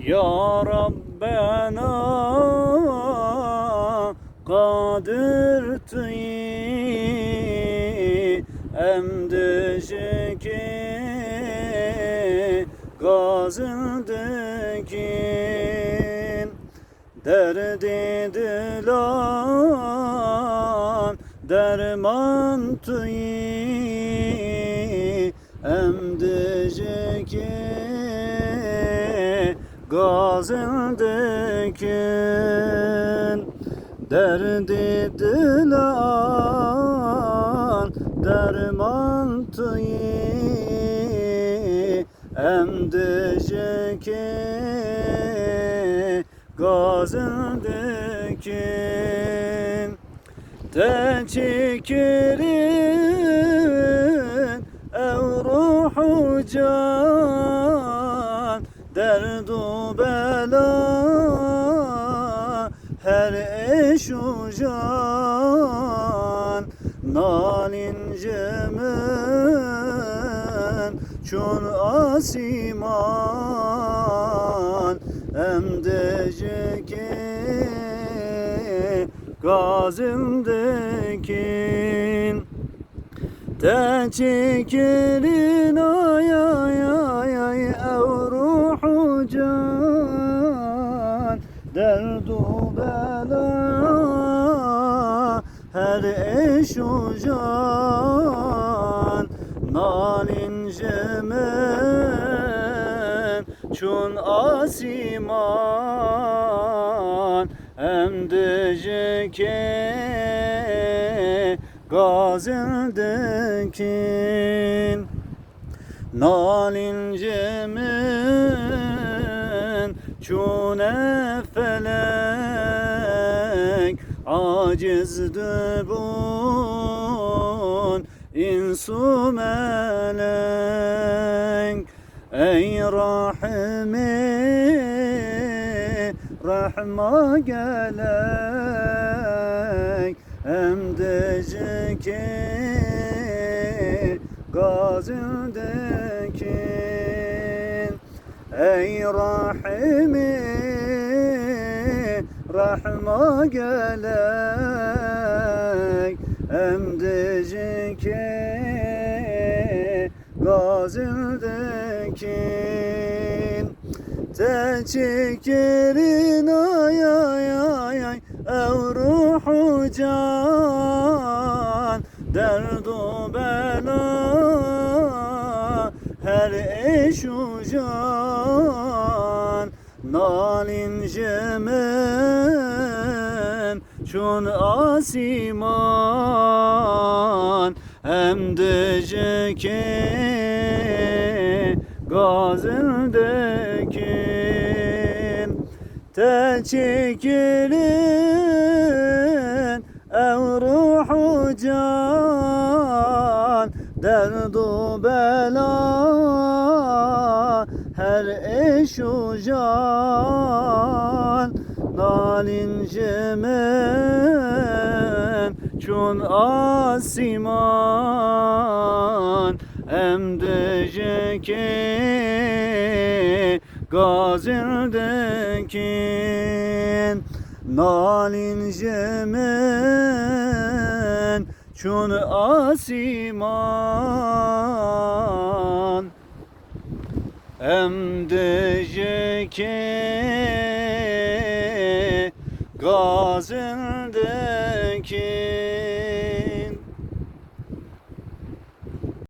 Ya Rabbena qadirti emdeceki gazildekin derdi dilan derman tüyi emdeceki gazildekin derdi dilan derman tüyi emdeceki gazildekin teçikirin ev ruhu can derdu bela her eşu can nalincemen çun asiman emdeceki gazimdekin teçikirin ay ay ay ay ev ruhu can derdu bela her eşu can nalincemen çun asiman emdeceki gazildekin nalincemen çun felek acizdi bun insu melek ey rahimi rahma gelek emdeceki gazildekin ey rahimi rahma gelek emdeceki gazildekin teçikirin ay ay ay ay ev ruhu can derdu bela her eşu can nalincemen çun asiman emdeceki gazildekin teçikirin ev ruhu can derdu bela her eşu can nalincemen çun asiman emdeceki gazildekin nalincemen çun asiman emdeceki gazildekin